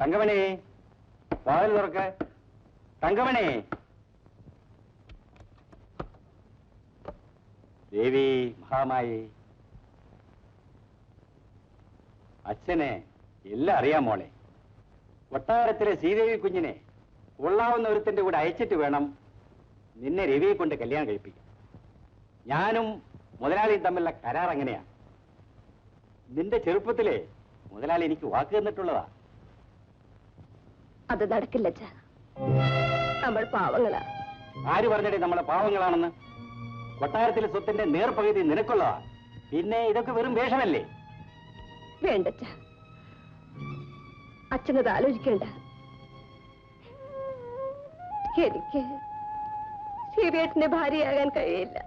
തങ്കമണി, വാതിൽ തുറക്ക. തങ്കമണി. ദേവി മഹാമായി, അച്ഛനെ എല്ലാം അറിയാം മോളെ. കൊട്ടാരത്തിലെ ശ്രീദേവി കുഞ്ഞിനെ കൊള്ളാവുന്ന ഒരുത്തിന്റെ കൂടെ അയച്ചിട്ട് വേണം നിന്നെ രവിയെ കൊണ്ട് കല്യാണം കഴിപ്പിക്കും. ഞാനും മുതലാളിയും തമ്മിലുള്ള കരാർ അങ്ങനെയാണ്. നിന്റെ ചെറുപ്പത്തിലെ മുതലാളി എനിക്ക് വാക്ക് തന്നിട്ടുള്ളതാ. അത് നടക്കില്ല. നമ്മൾ പാവങ്ങളാ. ആര് പറഞ്ഞിട്ടേ നമ്മളെ പാവങ്ങളാണെന്ന്? കൊട്ടാരത്തിലെ സ്വത്തിന്റെ നേർപകുതി നിനക്കുള്ളതാ. പിന്നെ ഇതൊക്കെ വെറും വേഷമല്ലേ? വേണ്ട, അച്ഛനത് ആലോചിക്കേണ്ട. എനിക്ക് ശിവേട്ടന്റെ ഭാര്യയാകാൻ കഴിയില്ല.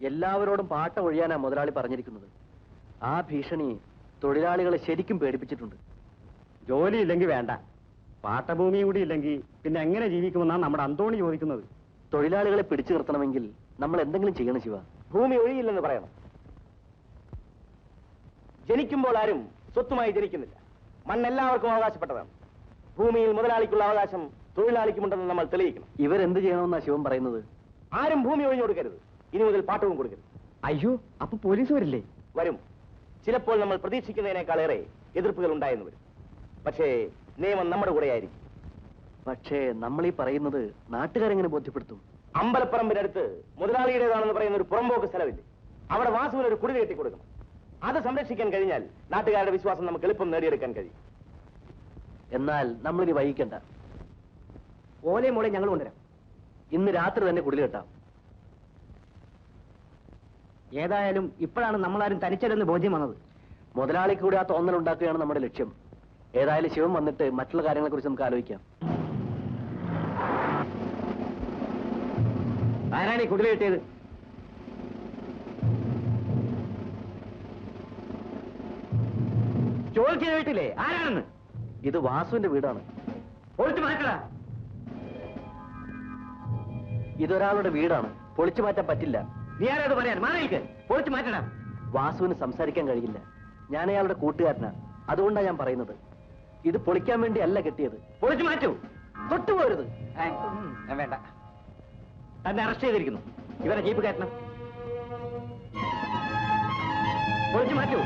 എല്ലാവരോടും പാട്ട ഒഴിയാനാ മുതലാളി പറഞ്ഞിരിക്കുന്നത്. ആ ഭീഷണി തൊഴിലാളികളെ ശരിക്കും പേടിപ്പിച്ചിട്ടുണ്ട്. ജോലിയില്ലെങ്കിൽ വേണ്ട, പാട്ടഭൂമിയും കൂടി ഇല്ലെങ്കിൽ പിന്നെ എങ്ങനെ ജീവിക്കുമെന്നാണ് നമ്മുടെ അന്തോണി ചോദിക്കുന്നത്. തൊഴിലാളികളെ പിടിച്ചു നിർത്തണമെങ്കിൽ നമ്മൾ എന്തെങ്കിലും ചെയ്യണം ശിവ. ഭൂമി ഒഴിയില്ലെന്ന് പറയണം. ജനിക്കുമ്പോൾ ആരും സ്വത്തുമായി ജനിക്കുന്നില്ല. മണ്ണെല്ലാവർക്കും അവകാശപ്പെട്ടതാണ്. ഭൂമിയിൽ മുതലാളിക്കുള്ള അവകാശം തൊഴിലാളിക്കുമുണ്ടെന്ന് നമ്മൾ തെളിയിക്കണം. ഇവരെന്ത് ചെയ്യണമെന്നാ ശിവൻ പറയുന്നത്? ആരും ഭൂമി ഒഴിഞ്ഞു കൊടുക്കരുത്. ഇനി മുതൽ പാട്ടവും കൊടുക്കരുത്. അയ്യോ, അപ്പൊ പോലീസ് വരില്ലേ? വരും. ചിലപ്പോൾ നമ്മൾ പ്രതീക്ഷിക്കുന്നതിനേക്കാളേറെ എതിർപ്പുകൾ ഉണ്ടായെന്ന് വരും. പക്ഷേ നിയമം നമ്മുടെ കൂടെയായിരിക്കും. പക്ഷേ നമ്മൾ ഈ പറയുന്നത് നാട്ടുകാരെങ്ങനെ ബോധ്യപ്പെടുത്തും? അമ്പലപ്പറമ്പിനടുത്ത് മുതലാളിയുടേതാണെന്ന് പറയുന്ന ഒരു പുറമ്പോക്ക് സ്ഥലമില്ലേ? അവിടെ വാസുവിന് ഒരു കുടിൽ കെട്ടിക്കൊടുക്കണം. അത് സംരക്ഷിക്കാൻ കഴിഞ്ഞാൽ നാട്ടുകാരുടെ വിശ്വാസം നമുക്ക് എളുപ്പം നേടിയെടുക്കാൻ കഴിയും. എന്നാൽ നമ്മളിനി വൈകിക്കണ്ട. ഓലയും മോളെ ഞങ്ങൾ കൊണ്ടുവരാം. ഇന്ന് രാത്രി തന്നെ കുടിൽ കെട്ടാം. ഏതായാലും ഇപ്പോഴാണ് നമ്മളാരും തനിച്ചല്ലെന്ന് ബോധ്യം വന്നത്. മുതലാളിക്ക് കൂടി ആ തോന്നലുണ്ടാക്കുകയാണ് നമ്മുടെ ലക്ഷ്യം. ഏതായാലും ശിവൻ വന്നിട്ട് മറ്റുള്ള കാര്യങ്ങളെ കുറിച്ച് നമുക്ക് ആലോചിക്കാം. ആരാണ് ഈ കുടിൽ കെട്ടിയത്? ചോദിച്ചു കേട്ടില്ലേ ആരാണെന്ന്? ഇത് വാസുവിന്റെ വീടാണ്. പൊളിച്ചു മാറ്റടാ. ഇതൊരാളുടെ വീടാണ്, പൊളിച്ചു മാറ്റാൻ പറ്റില്ല. നീ ആരാത് പറയാൻ? മാറിയിക്ക്, പൊളിച്ചു മാറ്റടാ. വാസുവിന് സംസാരിക്കാൻ കഴിയില്ല. ഞാൻ അയാളുടെ കൂട്ടുകാരനാണ്, അതുകൊണ്ടാണ് ഞാൻ പറയുന്നത്. ഇത് പൊളിക്കാൻ വേണ്ടി അല്ല കെട്ടിയത്. പൊളിച്ചു മാറ്റൂ. തൊട്ടുപോരുത്. വേണ്ട, തന്നെ അറസ്റ്റ് ചെയ്തിരിക്കുന്നു. ഇവരെ ജീപ്പ് കയറ്റണം. പൊളിച്ചു മാറ്റൂ.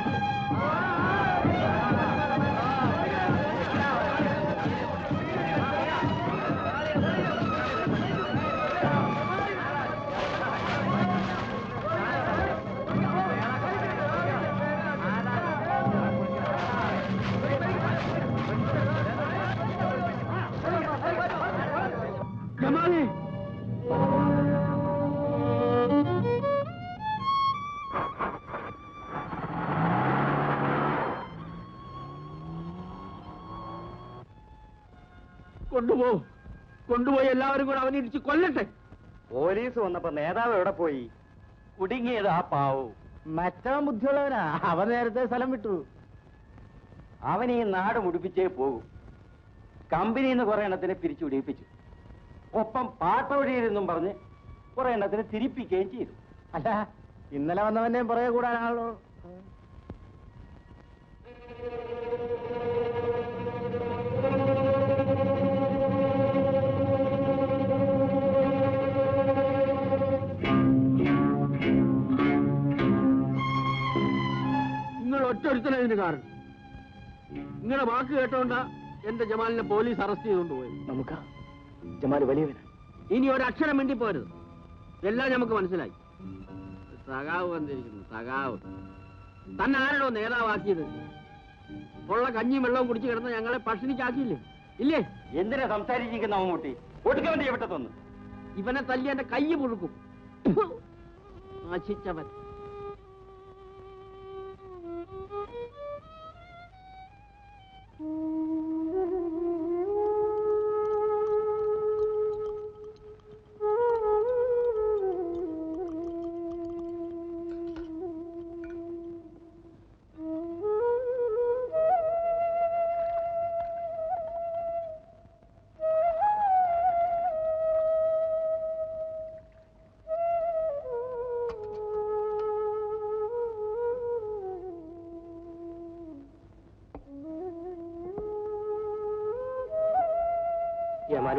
കൊണ്ടുപോയി എല്ലാവരും കൂടെ അവനെ ഇടിച്ച് കൊല്ലട്ടെ. പോലീസ് വന്നപ്പോ നേതാവ് എവിടെ പോയി? കുടുങ്ങിയത് ആ പാവു. മറ്റാ ബുദ്ധിയുള്ളവനാ, അവൻ നേരത്തെ സ്ഥലം വിട്ടു. അവൻ ഈ നാട് മുടിപ്പിച്ചേ പോകും. കമ്പനിയിൽ നിന്ന് കുറെ എണ്ണത്തിനെ പിരിച്ചു വിടിപ്പിച്ചു. ഒപ്പം പാട്ടൊഴിയെന്നും പറഞ്ഞ് കുറെ എണ്ണത്തിനെ തിരിപ്പിക്കുകയും ചെയ്തു. അല്ല, ഇന്നലെ വന്നവനെ പുറകെ കൂടാനാണല്ലോ. ഒറ്റൊരുത്തന ഇതിന് കാരണം. നിങ്ങളുടെ വാക്ക് കേട്ടോണ്ടാ എന്റെ ജമാലിനെ പോലീസ് അറസ്റ്റ് ചെയ്തുകൊണ്ടുപോയി. നമുക്ക് ജമാല് വലിയവനാ. ഇനി ഒരക്ഷരം വേണ്ടി പോരുത്. എല്ലാം നമുക്ക് മനസ്സിലായി. സഖാവ് വന്നിരിക്കുന്നു. സഖാവ് തന്നെ ആരണോ നേതാവാക്കിയത്? ഉള്ള കഞ്ഞിയും വെള്ളവും കുടിച്ചു കിടന്ന് ഞങ്ങളെ പട്ടിണിക്കാക്കിയില്ലേ? ഇല്ലേ? എന്തിനാ സംസാരിച്ചിരിക്കുന്ന മമ്മൂട്ടി? ഒടുക്കവൻ ചെയ്യപ്പെട്ടതൊന്ന്. ഇവനെ തല്ലി എന്റെ കൈ പുഴുക്കും. നശിച്ചവൻ.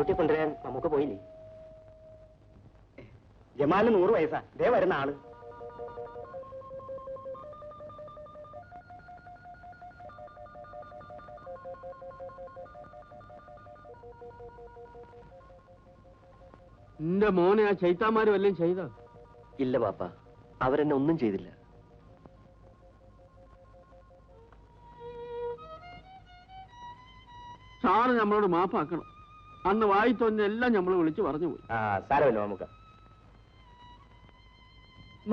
ജമാലുട്ടി കൊണ്ടുവരാൻ നമുക്ക് പോയില്ലേ? ജമാലിന് 100 വയസ്സാ. ദേ വരുന്ന ആള്. നിന്റെ മോനെ ആ ചൈത്താന്മാര് വല്ലതും ചെയ്തോ? ഇല്ല പാപ്പ, അവരെന്നെ ഒന്നും ചെയ്തില്ല. സാറ് നമ്മളോട് മാപ്പാക്കണം. അന്ന് വായിത്തോന്നെല്ലാം നമ്മൾ വിളിച്ചു പറഞ്ഞു പോയി. സാരമല്ലോ നമുക്ക്.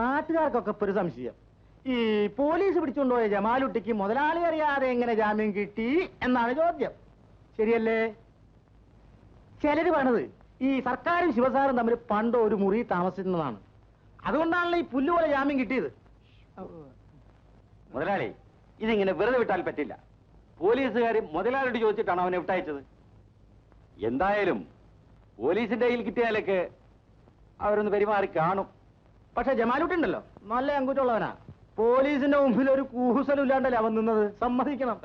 നാട്ടുകാർക്കൊക്കെ ഇപ്പൊ ഒരു സംശയം, ഈ പോലീസ് പിടിച്ചുകൊണ്ടുപോയ ജമാലുട്ടിക്ക് മുതലാളി അറിയാതെ എങ്ങനെ ജാമ്യം കിട്ടി എന്നാണ് ചോദ്യം. ശരിയല്ലേ? ചിലര് പറഞ്ഞത് ഈ സർക്കാരും ശിവസാറും തമ്മിൽ പണ്ട് ഒരു മുറി താമസിക്കുന്നതാണ്. അതുകൊണ്ടാണല്ലോ ഈ പുല്ലുപോലെ ജാമ്യം കിട്ടിയത്. മുതലാളി, ഇതിങ്ങനെ വെറുതെ വിട്ടാൽ പറ്റില്ല. പോലീസുകാർ മുതലാളിയോട് ചോദിച്ചിട്ടാണ് അവനെ വിട്ടയച്ചത്. എന്തായാലും പോലീസിന്റെ കയ്യിൽ കിട്ടിയാലൊക്കെ അവരൊന്ന് പെരുമാറി കാണും. പക്ഷെ ജമാലുട്ടി ഉണ്ടല്ലോ, നല്ല അങ്കുറ്റുള്ളവനാ. പോലീസിന്റെ മുമ്പിൽ ഒരു കൂസലും ഇല്ലാണ്ടല്ലേ അവൻ നിന്നത്, സമ്മതിക്കണം.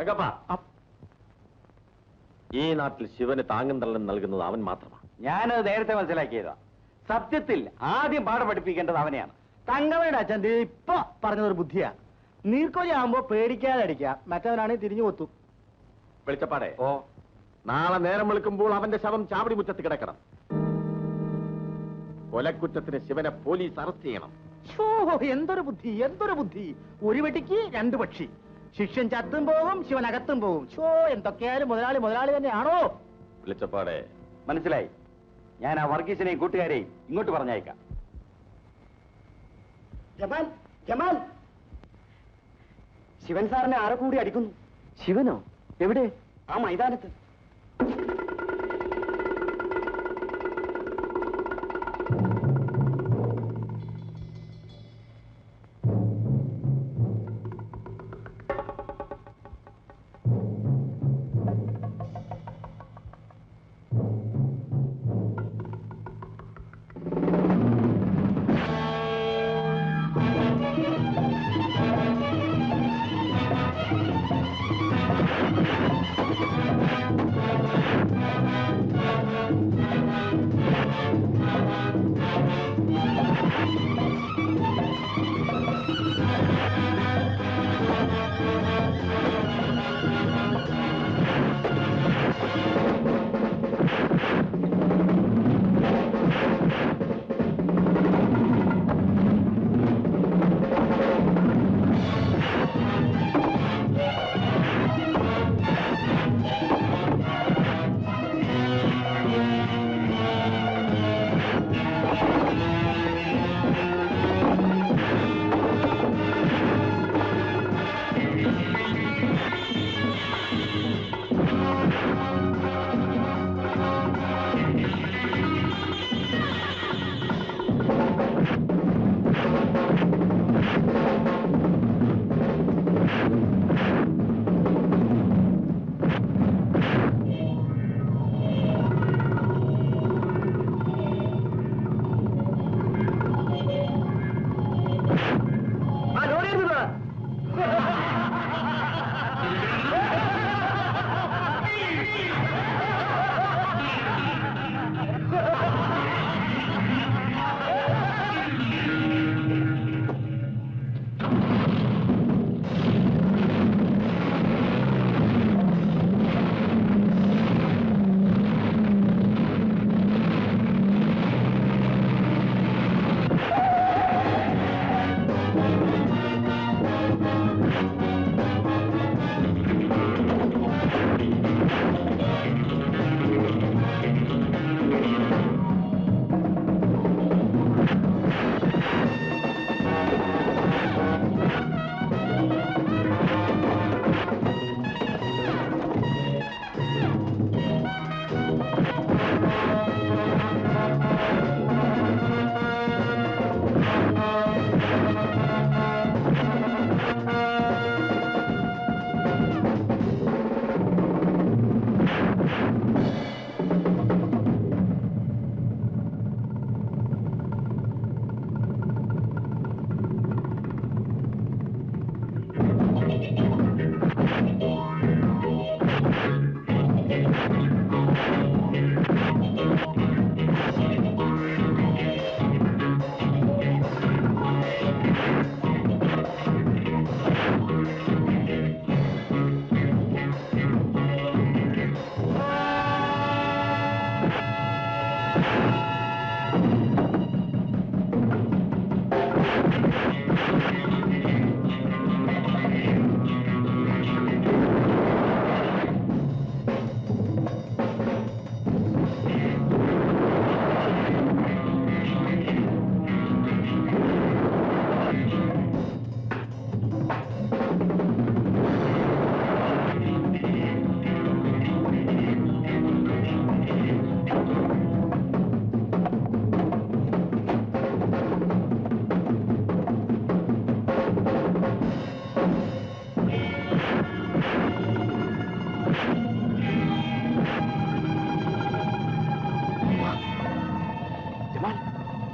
ഈ നാട്ടിൽ ശിവന് താങ്ങും തള്ളും നൽകുന്നത് അവൻ മാത്രമാണ്. ഞാനത് നേരത്തെ മനസ്സിലാക്കിയതാ. സത്യത്തിൽ ആദ്യം പാഠം പഠിപ്പിക്കേണ്ടത് അവനെയാണ്. തങ്കമയുടെ അച്ഛൻ ഇപ്പൊ പറഞ്ഞതൊരു ബുദ്ധിയാ. നീർക്കോലി ആകുമ്പോ പേടിക്കാതെ അടിക്കാം, മറ്റവനാണെങ്കിൽ തിരിഞ്ഞു കൊത്തും. വെളിച്ചപ്പാടെ, നാളെ നേരം വെളുക്കുമ്പോൾ അവന്റെ ശവം ചാവടി മുറ്റത്ത് കിടക്കണം. കൊലക്കുറ്റത്തിന് ശിവനെ പോലീസ് അറസ്റ്റ് ചെയ്യണം. എന്തൊരു ബുദ്ധി, എന്തൊരു ബുദ്ധി! ഒരു വെട്ടിക്ക് 2 പക്ഷി. ശിഷ്യൻ ചത്തും പോകും, ശിവൻ അകത്തും പോകും. എന്തൊക്കെയായാലും മുതലാളി മുതലാളി തന്നെയാണോ? വെളിച്ചപ്പാടെ, മനസ്സിലായി. ഞാൻ ആ വർഗീസിനെയും കൂട്ടുകാരെയും ഇങ്ങോട്ട് പറഞ്ഞയക്കാം. ജമാൽ, ജമാൽ, ശിവൻ സാറിനെ ആരെ കൂടി അടിക്കുന്നു. ശിവനോ? എവിടെ? ആ മൈതാനത്ത്.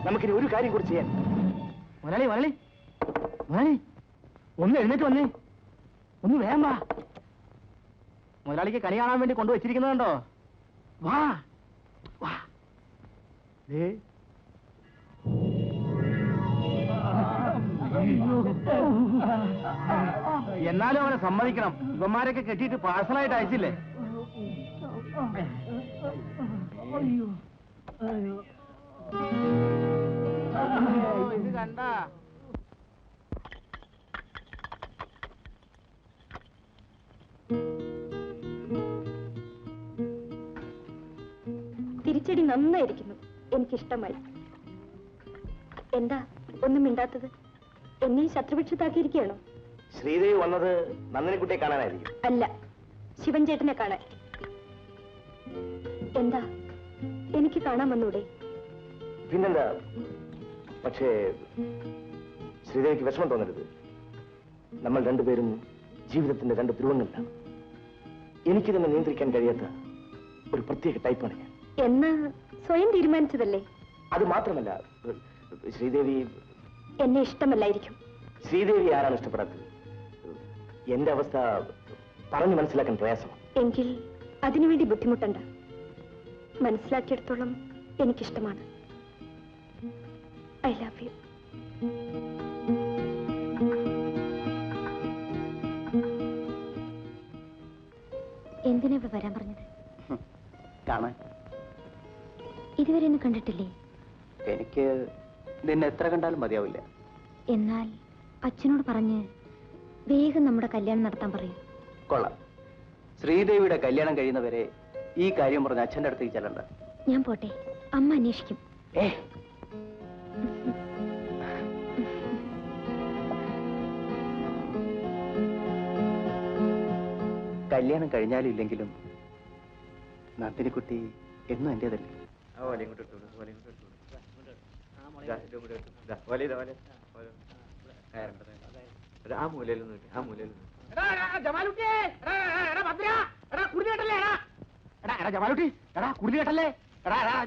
നമുക്കിനി ഒരു കാര്യം കൂടി ചെയ്യാൻ. മുരളി മുരളി മുരളി ഒന്ന് എഴുന്നേറ്റ് വന്നേ, ഒന്ന് വേഗം വാ. മുതലാളിക്ക് കണി കാണാൻ വേണ്ടി കൊണ്ടുവച്ചിരിക്കുന്നതുണ്ടോ? വാ വാ. എന്നാലും അവനെ സമ്മതിക്കണം. ഇവന്മാരൊക്കെ കെട്ടിയിട്ട് പാഴ്സലായിട്ട് അയച്ചില്ലേ? ഇത് കണ്ട തിരിച്ചടി നന്നായിരിക്കുന്നു, എനിക്കിഷ്ടമായി. എന്താ ഒന്നും മിണ്ടാത്തത്? എന്നെ ശത്രുപക്ഷത്താക്കിയിരിക്കുകയാണോ? ശ്രീദേവി വന്നത് നന്ദിനിക്കുട്ടിയെ കാണാനായിരിക്കും. അല്ല, ശിവൻ ചേട്ടനെ കാണാൻ. എന്താ, എനിക്ക് കാണാൻ വന്നൂടെ? പിന്നെന്താ, പക്ഷേ ശ്രീദേവിക്ക് വിഷമം തോന്നരുത്. നമ്മൾ രണ്ടുപേരും ജീവിതത്തിന്റെ രണ്ട് ധ്രുവങ്ങളിലാണ്. എനിക്ക് തന്നെ നിയന്ത്രിക്കാൻ കഴിയാത്ത ഒരു പ്രത്യേക ടൈപ്പാണ് ഞാൻ. എന്ന് സ്വയം തീരുമാനിച്ചതല്ലേ? അത് മാത്രമല്ല, ശ്രീദേവി എന്നെ ഇഷ്ടമല്ലായിരിക്കും. ശ്രീദേവി ആരാണ് ഇഷ്ടപ്പെടാത്തത്? എന്റെ അവസ്ഥ പറഞ്ഞു മനസ്സിലാക്കാൻ പ്രയാസമാണ്. എങ്കിൽ അതിനുവേണ്ടി ബുദ്ധിമുട്ടണ്ട. മനസ്സിലാക്കിയെടുത്തോളം എനിക്കിഷ്ടമാണ്. I love you. എന്തിനാ ഇവിടെ വരാൻ പറഞ്ഞത്? കാണാൻ. ഇതുവരെ എന്നെ കണ്ടിട്ടില്ലേ? എനിക്ക് നിന്നെ എത്ര കണ്ടാലും മതിയാവില്ല. എന്നാൽ അച്ഛനോട് പറഞ്ഞ് വേഗം നമ്മുടെ കല്യാണം നടത്താൻ പറയൂ. കൊള്ളാം. ശ്രീദേവിയുടെ കല്യാണം കഴിയുന്നവരെ ഈ കാര്യം പറഞ്ഞ അച്ഛൻ്റെ അടുത്തേക്ക് ചെല്ലണ്ട. ഞാൻ പോട്ടെ, അമ്മ അന്വേഷിക്കും. കല്യാണം കഴിഞ്ഞാലും ഇല്ലെങ്കിലും നന്ദിനിക്കുട്ടി എന്നും എന്റേതല്ലേ.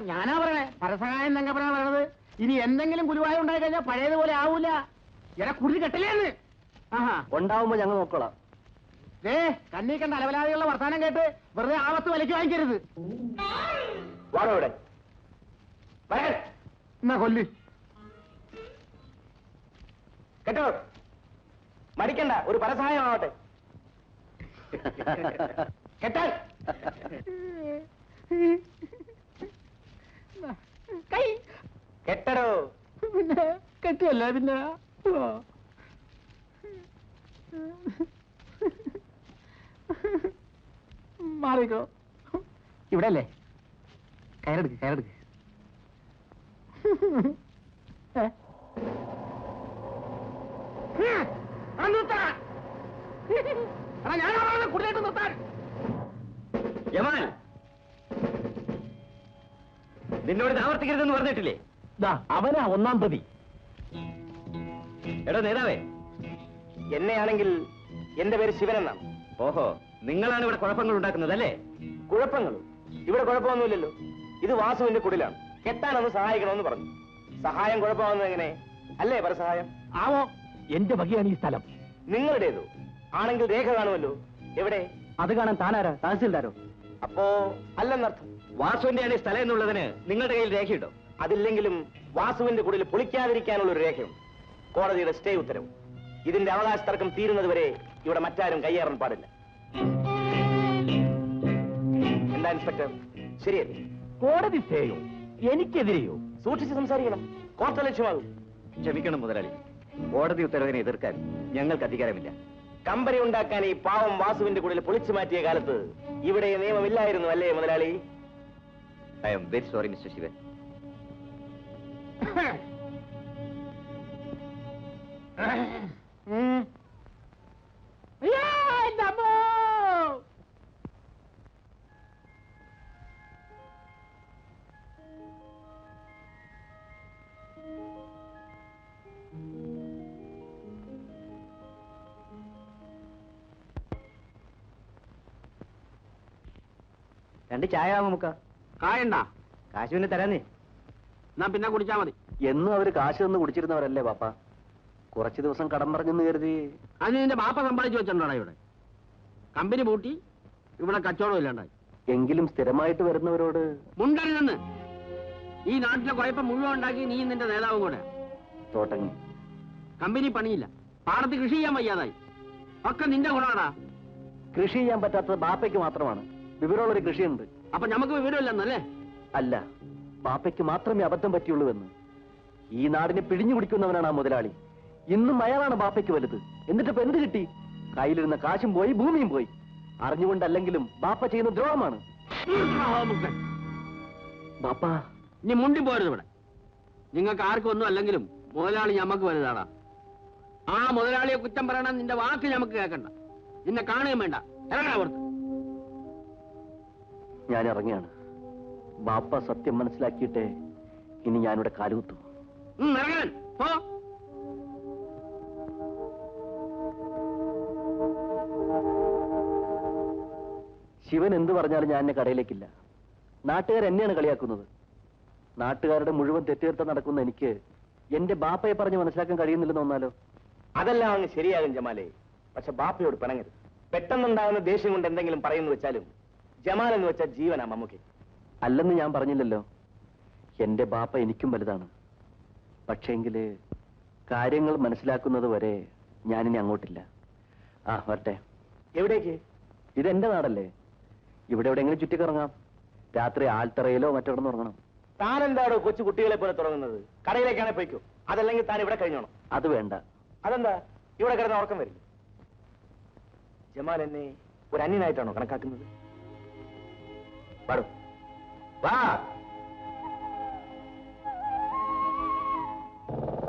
ഞാനാ പറയണേ, പരസഹായം തങ്കപ്പനാ പറയണത്. ഇനി എന്തെങ്കിലും ഗുരുവായൂർ ഉണ്ടായി കഴിഞ്ഞാൽ പഴയതുപോലെ ആവൂല. എടാ കുരുതി കെട്ടില്ലേന്ന്. ഉണ്ടാവുമ്പോ ഞങ്ങൾ നോക്കോളാം. കണ്ണീ കണ്ട അലവലാദികളുടെ വർത്താനം കേട്ട് വെറുതെ ആവത്ത് വിലക്ക് വാങ്ങിക്കരുത്. വാടോ ഇവിടെ. എന്നാ കൊല്ലി കേട്ടോ, മടിക്കണ്ട, ഒരു പരസഹായം ആവട്ടെ. കേട്ടാൽ കൈ കെട്ടടോ. പിന്നെ കെട്ടിയല്ലേ പിന്നെ. മാറിക്കോ. ഇവിടെ അല്ലേ? കയറെടുക്ക് കയറെടുക്ക്. കൂടുതലായിട്ട് നിർത്താൻ. നിന്നോട് ആവർത്തിക്കരുതെന്ന് പറഞ്ഞിട്ടില്ലേ? അവനാ ഒന്നാം പ്രതി. എടോ നേതാവേ, എന്നെയാണെങ്കിൽ എന്റെ പേര് ശിവനെന്നാണ്. ഓഹോ, നിങ്ങളാണ് ഇവിടെ കുഴപ്പങ്ങൾ ഉണ്ടാക്കുന്നത് അല്ലേ? കുഴപ്പങ്ങളും ഇവിടെ കുഴപ്പമൊന്നുമില്ലല്ലോ. ഇത് വാസുവിന്റെ കുടിലാണ്. കെട്ടാനൊന്ന് സഹായിക്കണമെന്ന് പറഞ്ഞു. സഹായം കുഴപ്പമാവുന്നത് എങ്ങനെ? അല്ലേ പരസഹായം? ആവോ, എന്റെ വകയാണ് ഈ സ്ഥലം. നിങ്ങളുടേതോ? ആണെങ്കിൽ രേഖ കാണുമല്ലോ. എവിടെ? അത് കാണാൻ താനാരാ? തഹസിൽദാരോ? അപ്പോ അല്ലെന്നർത്ഥം. വാസുവിന്റെയാണ് ഈ സ്ഥലം എന്നുള്ളതിന് നിങ്ങളുടെ കയ്യിൽ രേഖയുണ്ടോ? അതില്ലെങ്കിലും വാസുവിന്റെ കുടിൽ പൊളിക്കാതിരിക്കാനുള്ള ഒരു രേഖയുണ്ട്. കോടതിയുടെ സ്റ്റേ ഉത്തരവ്. ഇതിന്റെ അവകാശ തർക്കം തീരുന്നതുവരെ ഇവിടെ മറ്റാരും കയ്യേറാൻ പാടില്ല. എന്താ ഇൻസ്പെക്ടർ, ശരിയല്ലേ? കോടതി സ്റ്റേയോ? എനിക്കെതിരെയോ? സൂക്ഷിച്ച് സംസാരിക്കണം, കോർട്ട് ലക്ഷ്യമാകും. ക്ഷമിക്കണം മുതലാളി, കോടതി ഉത്തരവിനെ എതിർക്കാൻ ഞങ്ങൾക്ക് അധികാരമില്ല. കമ്പനി ഉണ്ടാക്കാൻ ഈ പാവം വാസുവിന്റെ കുടിൽ പൊളിച്ചു മാറ്റിയ കാലത്ത് ഇവിടെ നിയമമില്ലായിരുന്നു അല്ലേ മുതലാളി? I am very sorry mister Shivan. രണ്ട് ചായ നമുക്ക് കായണ്ടാ കാശ് പിന്നെ തരാന്നേ. എന്നാ പിന്നെ കുടിച്ചാ മതി. എന്നും അവര് കാശ് തന്ന് കുടിച്ചിരുന്നവരല്ലേ പാപ്പ? കുറച്ചു ദിവസം കടം പറഞ്ഞെന്ന് കരുതി. അതിന് നിന്റെ ബാപ്പ സമ്പാദിച്ചു വെച്ചിട്ടുണ്ടോടാ ഇവിടെ? കമ്പനി പൂട്ടി ഇവിടെ കച്ചവടം ഇല്ലാണ്ടായി. എങ്കിലും സ്ഥിരമായിട്ട് വരുന്നവരോട് മുണ്ടരുതെന്ന്. ഈ നാട്ടിലെ കുഴപ്പം മുഴുവൻ ഉണ്ടാക്കി നീ നിന്റെ നേതാവും കൂടെ. തോട്ടങ്ങി കമ്പനി പണിയില്ല, പാടത്ത് കൃഷി ചെയ്യാൻ വയ്യാതായി. ഒക്കെ നിന്റെ ഗുണമാടാ. കൃഷി ചെയ്യാൻ പറ്റാത്തത് ബാപ്പയ്ക്ക് മാത്രമാണ്. വിവരമുള്ളൊരു കൃഷിയുണ്ട്. അപ്പൊ നമുക്ക് വിവരമില്ലെന്നല്ലേ? അല്ല, ബാപ്പയ്ക്ക് മാത്രമേ അബദ്ധം പറ്റിയുള്ളൂവെന്ന്. ഈ നാടിനെ പിഴിഞ്ഞു കുടിക്കുന്നവനാണ് ആ മുതലാളി. ഇന്നും അയാളാണ് ബാപ്പയ്ക്ക് വലുത്. എന്നിട്ടിപ്പോ എന്ത് കിട്ടി? കയ്യിലിരുന്ന കാശും പോയി, ഭൂമിയും പോയി. അറിഞ്ഞുകൊണ്ടല്ലെങ്കിലും ബാപ്പ ചെയ്യുന്ന ദ്രോഹമാണ്. ബാപ്പ ഇനി മുണ്ടി പോരുത് ഇവിടെ. നിങ്ങൾക്ക് ആർക്കും ഒന്നും അല്ലെങ്കിലും മുതലാളി ഞമ്മക്ക് വലുതാടാ. ആ മുതലാളിയെ കുറ്റം പറയണം നിന്റെ വാക്ക് ഞമ്മക്ക് കേൾക്കണ്ട. നിന്നെ കാണുകയും വേണ്ട. ഇറങ്ങാ പുറത്ത്. ഞാൻ ഇറങ്ങിയാണ്. ബാപ്പ സത്യം മനസ്സിലാക്കിയിട്ടേ ഇനി ഞാനിവിടെ കാലുകുത്തു. ഇറങ്ങാൻ പോ. ശിവൻ എന്ത് പറഞ്ഞാലും ഞാൻ എന്നെ കടയിലേക്കില്ല. നാട്ടുകാർ എന്നെയാണ് കളിയാക്കുന്നത്. നാട്ടുകാരുടെ മുഴുവൻ തെറ്റുകരുത്തം നടക്കുന്ന എനിക്ക് എന്റെ ബാപ്പയെ പറഞ്ഞ് മനസ്സിലാക്കാൻ കഴിയുന്നില്ലെന്ന് തോന്നാലോ? അതെല്ലാം അങ്ങ് ശരിയാകും ജമാലെ. പക്ഷെ ബാപ്പയോട് പിണങ്ങരുത്. പെട്ടെന്നുണ്ടാകുന്ന ദേഷ്യം കൊണ്ട് എന്തെങ്കിലും പറയുന്നു വെച്ചാലും ജമാൽ എന്ന് വെച്ചാൽ ജീവനാ മമ്മൂക്ക്. അല്ലെന്ന് ഞാൻ പറഞ്ഞില്ലല്ലോ. എന്റെ ബാപ്പ എനിക്കും വലുതാണ്. പക്ഷേങ്കില് കാര്യങ്ങൾ മനസ്സിലാക്കുന്നത് വരെ ഞാനിനി അങ്ങോട്ടില്ല. ആ വരട്ടെ. എവിടേക്ക്? ഇതെന്റെ നാടല്ലേ. ഇവിടെ എവിടെയെങ്കിലും ചുറ്റിക്കറങ്ങാം. രാത്രി ആൽത്തറയിലോ മറ്റെവിടെ ഉറങ്ങണം. താൻ എന്താണോ കൊച്ചു കുട്ടികളെ പോലെ തുടങ്ങുന്നത്? കടയിലേക്കാണെ പോയിക്കോ. അതല്ലെങ്കിൽ താൻ ഇവിടെ കഴിഞ്ഞോണം. അത് വേണ്ട. അതെന്താ? ഇവിടെ കിടന്ന് ഉറക്കം വരില്ല. ജമാൽ എന്നെ ഒരു അന്യനായിട്ടാണോ കണക്കാക്കുന്നത്? വാടോ വാ.